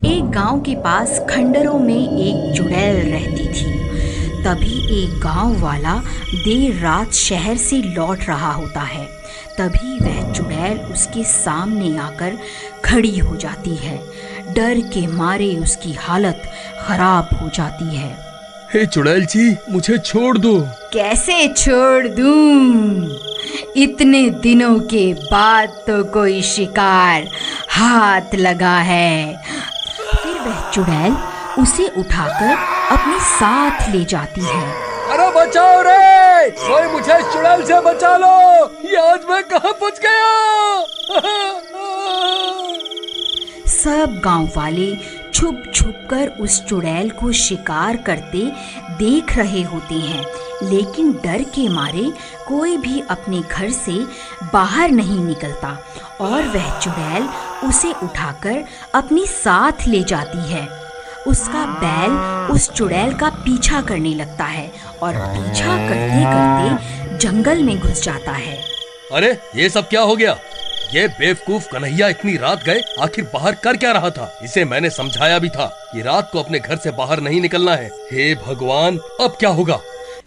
एक गांव के पास खंडरों में एक चुड़ैल रहती थी। तभी एक गांव वाला देर रात शहर से लौट रहा होता है। तभी वह चुड़ैल उसके सामने आकर खड़ी हो जाती है। डर के मारे उसकी हालत खराब हो जाती है। हे चुड़ैल जी, मुझे छोड़ दो। कैसे छोड़ दूं? इतने दिनों के बाद तो कोई शिकार हाथ लगा है। फिर वह चुड़ैल उसे उठाकर अपने साथ ले जाती है। अरे बचाओ रे, कोई मुझे इस चुड़ैल से बचा लो। ये आज मैं कहाँ पहुँच गया? सब गांव वाले छुप छुप कर उस चुड़ैल को शिकार करते देख रहे होते हैं, लेकिन डर के मारे कोई भी अपने घर से बाहर नहीं निकलता और वह चुड़ैल उसे उठाकर अपने साथ ले जाती है। उसका बैल उस चुड़ैल का पीछा करने लगता है और पीछा करते करते जंगल में घुस जाता है। अरे ये सब क्या हो गया? ये बेवकूफ कन्हैया इतनी रात गए, आखिर बाहर कर क्या रहा था? इसे मैंने समझाया भी था कि रात को अपने घर से बाहर नहीं निकलना है। हे भगवान, अब क्या होगा?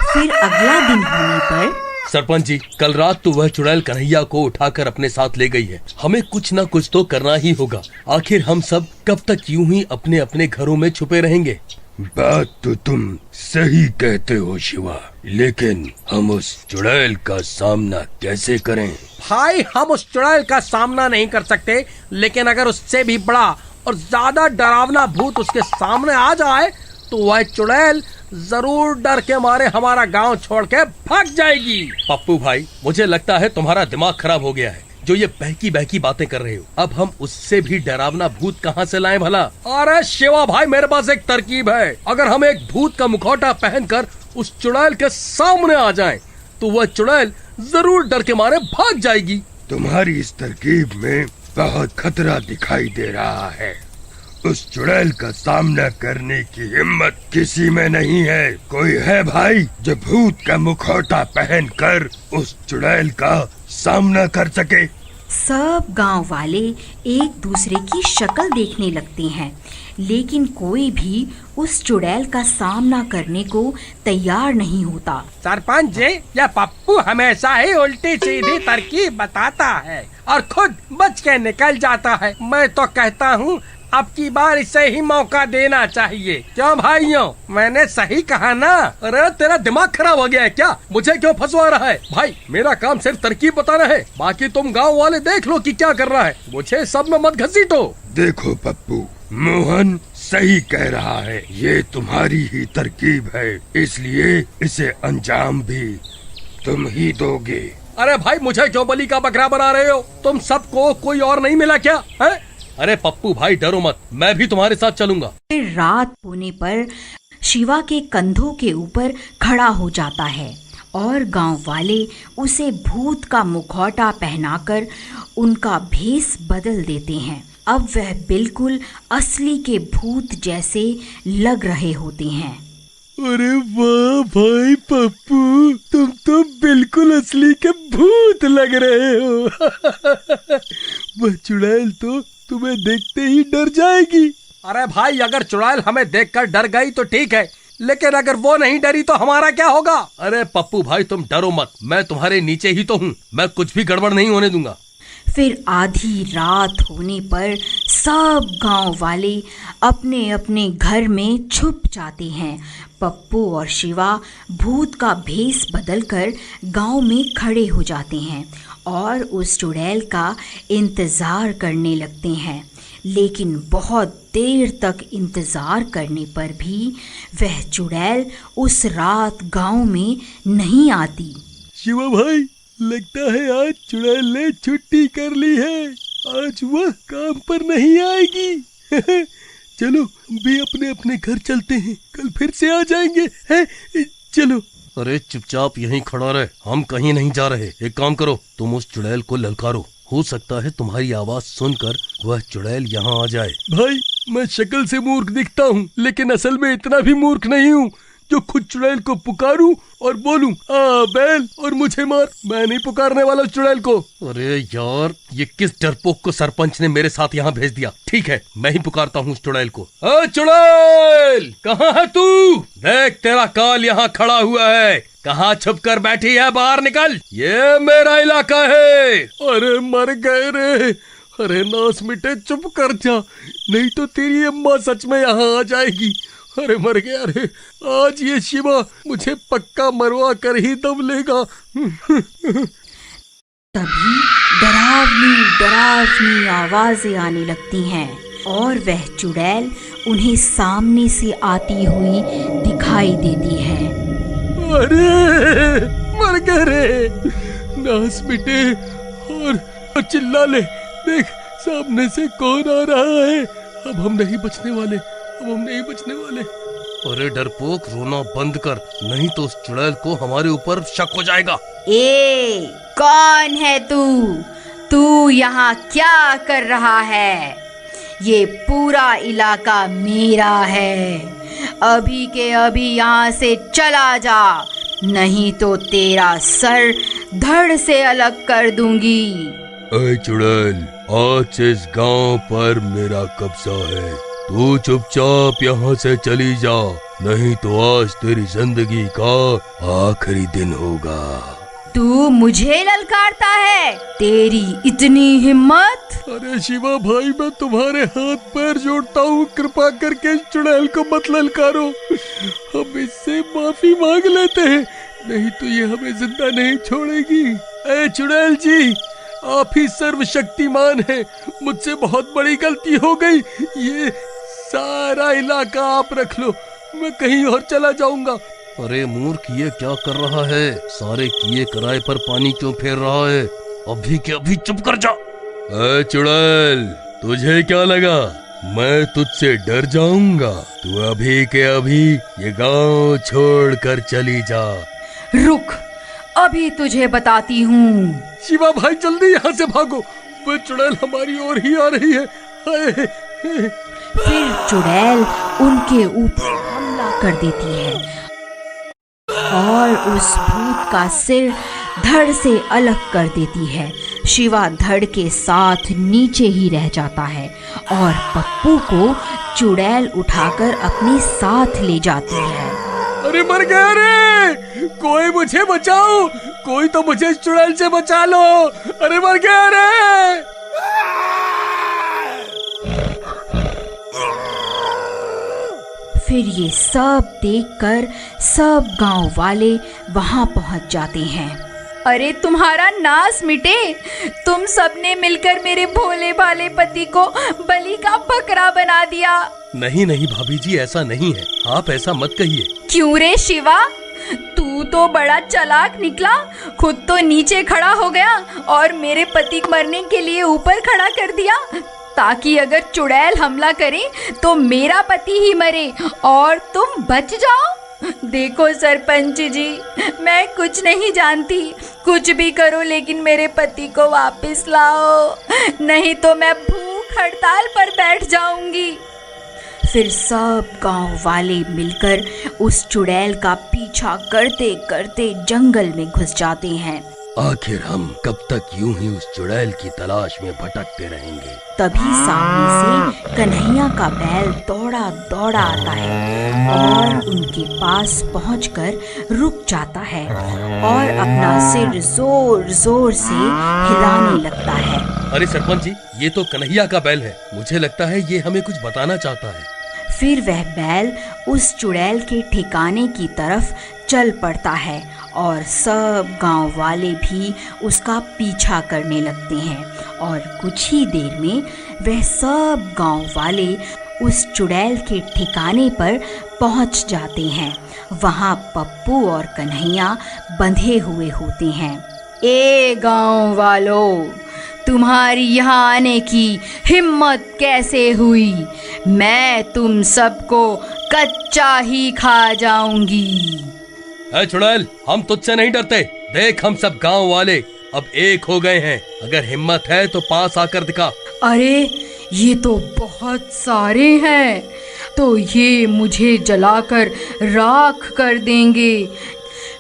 फिर अगला दिन होने पर सरपंच जी, कल रात तो वह चुड़ैल कन्हैया को उठाकर अपने साथ ले गई है। हमें कुछ न कुछ तो करना ही होगा। आखिर हम सब कब तक यूं ही अपने अपने घरों में छुपे रहेंगे? बात तो तुम सही कहते हो शिवा, लेकिन हम उस चुड़ैल का सामना कैसे करें? भाई, हम उस चुड़ैल का सामना नहीं कर सकते, लेकिन अगर उससे भी बड़ा और ज्यादा डरावना भूत उसके सामने आ जाए तो वह चुड़ैल जरूर डर के मारे हमारा गांव छोड़ के भाग जाएगी। पप्पू भाई, मुझे लगता है तुम्हारा दिमाग खराब हो गया है जो ये बहकी बहकी बातें कर रहे हो। अब हम उससे भी डरावना भूत कहाँ से लाएं भला? अरे शिवा भाई, मेरे पास एक तरकीब है। अगर हम एक भूत का मुखौटा पहनकर उस चुड़ैल के सामने आ जाएं, तो वह चुड़ैल जरूर डर के मारे भाग जाएगी। तुम्हारी इस तरकीब में बहुत खतरा दिखाई दे रहा है। उस चुड़ैल का सामना करने की हिम्मत किसी में नहीं है। कोई है भाई जो भूत का मुखौटा पहनकर उस चुड़ैल का सामना कर सके? सब गांव वाले एक दूसरे की शक्ल देखने लगते हैं, लेकिन कोई भी उस चुड़ैल का सामना करने को तैयार नहीं होता। सरपंच जी, यह पप्पू हमेशा ही उल्टी सीधी तरकीब बताता है और खुद बच के निकल जाता है। मैं तो कहता हूँ अब की बार इसे ही मौका देना चाहिए। क्यों भाइयों, मैंने सही कहा ना? अरे तेरा दिमाग खराब हो गया है क्या? मुझे क्यों फंसवा रहा है? भाई, मेरा काम सिर्फ तरकीब बताना है, बाकी तुम गांव वाले देख लो कि क्या कर रहा है। मुझे सब में मत घसीटो। देखो पप्पू, मोहन सही कह रहा है। ये तुम्हारी ही तरकीब है, इसलिए इसे अंजाम भी तुम ही दोगे। अरे भाई, मुझे क्यों बलि का बकरा बना रहे हो? तुम सबको कोई और नहीं मिला क्या है? अरे पप्पू भाई, डरो मत, मैं भी तुम्हारे साथ चलूंगा। फिर रात होने पर शिवा के कंधों के ऊपर खड़ा हो जाता है और गांव वाले उसे भूत का मुखौटा पहनाकर उनका भेष बदल देते हैं। अब वह बिल्कुल असली के भूत जैसे लग रहे होते हैं। अरे वाह भाई पप्पू, तुम तो बिल्कुल असली के भूत लग रहे हो। वह चुड़ैल तो तुम्हें देखते ही डर जाएगी। अरे भाई, अगर चुड़ैल हमें देखकर डर गई तो ठीक है, लेकिन अगर वो नहीं डरी तो हमारा क्या होगा? अरे पप्पू भाई, तुम डरो मत, मैं तुम्हारे नीचे ही तो हूँ। मैं कुछ भी गड़बड़ नहीं होने दूंगा। फिर आधी रात होने पर सब गांव वाले अपने अपने घर में छुप जाते हैं। पप्पू और शिवा भूत का भेष बदलकर गांव में खड़े हो जाते हैं और उस चुड़ैल का इंतजार करने लगते हैं, लेकिन बहुत देर तक इंतजार करने पर भी वह चुड़ैल उस रात गांव में नहीं आती। शिवा भाई, लगता है आज चुड़ैल ने छुट्टी कर ली है। आज वह काम पर नहीं आएगी। चलो भी अपने अपने घर चलते हैं, कल फिर से आ जाएंगे। है? चलो। अरे चुपचाप यहीं खड़ा रहे, हम कहीं नहीं जा रहे। एक काम करो, तुम उस चुड़ैल को ललकारो। हो सकता है तुम्हारी आवाज सुनकर वह चुड़ैल यहाँ आ जाए। भाई, मैं शक्ल से मूर्ख दिखता हूँ, लेकिन असल में इतना भी मूर्ख नहीं हूँ। जो खुद चुड़ैल को पुकारूं और बोलूं आ बैल और मुझे मार। मैं नहीं पुकारने वाला उस चुड़ैल को। अरे यार, ये किस डरपोक को सरपंच ने मेरे साथ यहाँ भेज दिया। ठीक है, मैं ही पुकारता हूँ उस चुड़ैल को। चुड़ैल, कहाँ है तू? देख, तेरा काल यहाँ खड़ा हुआ है। कहाँ छुप कर बैठी है? बाहर निकल, ये मेरा इलाका है। अरे मर गए रे। अरे नास मिटे, चुप कर जा, नहीं तो तेरी अम्मा सच में यहाँ आ जाएगी। अरे मर गया रे, आज ये शिवा मुझे पक्का मरवा कर ही दम लेगा। तभी डरावनी डरावनी आवाजें आने लगती हैं और वह चुड़ैल उन्हें सामने से आती हुई दिखाई देती है। अरे मर गए रे, नास मिटे और चिल्ला ले। देख, सामने से कौन आ रहा है। अब हम नहीं बचने वाले, अब हम नहीं बचने वाले। अरे डरपोक, रोना बंद कर, नहीं तो उस चुड़ैल को हमारे ऊपर शक हो जाएगा। ए, कौन है तू? तू यहाँ क्या कर रहा है? ये पूरा इलाका मेरा है। अभी के अभी यहाँ से चला जा, नहीं तो तेरा सर धड़ से अलग कर दूंगी। ऐ चुड़ैल, आज इस गांव पर मेरा कब्जा है। तू चुपचाप यहाँ से चली जा, नहीं तो आज तेरी जिंदगी का आखिरी दिन होगा। तू मुझे ललकारता है? तेरी इतनी हिम्मत? अरे शिवा भाई, मैं तुम्हारे हाथ पैर जोड़ता हूँ, कृपा करके इस चुड़ैल को मत ललकारो। हम इससे माफी मांग लेते हैं, नहीं तो ये हमें जिंदा नहीं छोड़ेगी। ऐ चुड़ैल जी, आप ही सर्वशक्तिमान हैं। मुझसे बहुत बड़ी गलती हो गई। ये सारा इलाका आप रख लो, मैं कहीं और चला जाऊंगा। अरे मूर्ख, ये क्या कर रहा है? सारे किए कराए पर पानी क्यों फेर रहा है? अभी के अभी चुप कर जा। ऐ चुड़ैल, तुझे क्या लगा मैं तुझसे डर जाऊंगा? तू अभी के अभी ये गांव छोड़ कर चली जा। रुक, अभी तुझे बताती हूँ। शिवा भाई, जल्दी यहाँ से भागो, वो चुड़ैल हमारी ओर ही आ रही है। फिर चुड़ैल उनके ऊपर हमला कर देती है और उस भूत का सिर धड़ से अलग कर देती है। शिवा धड़ के साथ नीचे ही रह जाता है और पप्पू को चुड़ैल उठाकर अपने साथ ले जाती है। अरे मर गया रे, कोई मुझे बचाओ, कोई तो मुझे इस चुड़ैल से बचा लो। अरे मर गया रे। फिर ये सब देखकर सब गांव वाले वहां पहुंच जाते हैं। अरे तुम्हारा नाश मिटे, तुम सबने मिलकर मेरे भोले भाले पति को बलि का बकरा बना दिया। नहीं नहीं भाभी जी, ऐसा नहीं है, आप ऐसा मत कहिए। क्यों रे शिवा, तू तो बड़ा चालाक निकला। खुद तो नीचे खड़ा हो गया और मेरे पति को मरने के लिए ऊपर खड़ा कर दिया, ताकि अगर चुड़ैल हमला करे तो मेरा पति ही मरे और तुम बच जाओ। देखो सरपंच जी, मैं कुछ नहीं जानती, कुछ भी करो लेकिन मेरे पति को वापस लाओ, नहीं तो मैं भूख हड़ताल पर बैठ जाऊंगी। फिर सब गांव वाले मिलकर उस चुड़ैल का पीछा करते करते जंगल में घुस जाते हैं। आखिर हम कब तक यूं ही उस चुड़ैल की तलाश में भटकते रहेंगे? तभी सामने से कन्हैया का बैल दौड़ा दौड़ा आता है और उनके पास पहुंचकर रुक जाता है और अपना सिर जोर जोर से हिलाने लगता है। अरे सरपंच जी, ये तो कन्हैया का बैल है, मुझे लगता है ये हमें कुछ बताना चाहता है। फिर वह बैल उस चुड़ैल के ठिकाने की तरफ चल पड़ता है और सब गांव वाले भी उसका पीछा करने लगते हैं और कुछ ही देर में वह सब गांव वाले उस चुड़ैल के ठिकाने पर पहुंच जाते हैं। वहां पप्पू और कन्हैया बंधे हुए होते हैं। ए गांव वालों, तुम्हारी यहाँ आने की हिम्मत कैसे हुई? मैं तुम सबको कच्चा ही खा जाऊंगी। ऐ चुड़ैल, हम तुझसे नहीं डरते। देख, हम सब गांव वाले अब एक हो गए हैं। अगर हिम्मत है तो पास आकर दिखा। अरे ये तो बहुत सारे हैं, तो ये मुझे जलाकर राख कर देंगे।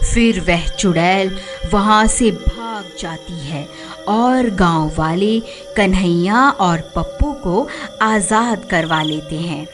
फिर वह चुड़ैल वहाँ से भाग जाती है और गांव वाले कन्हैया और पप्पू को आज़ाद करवा लेते हैं।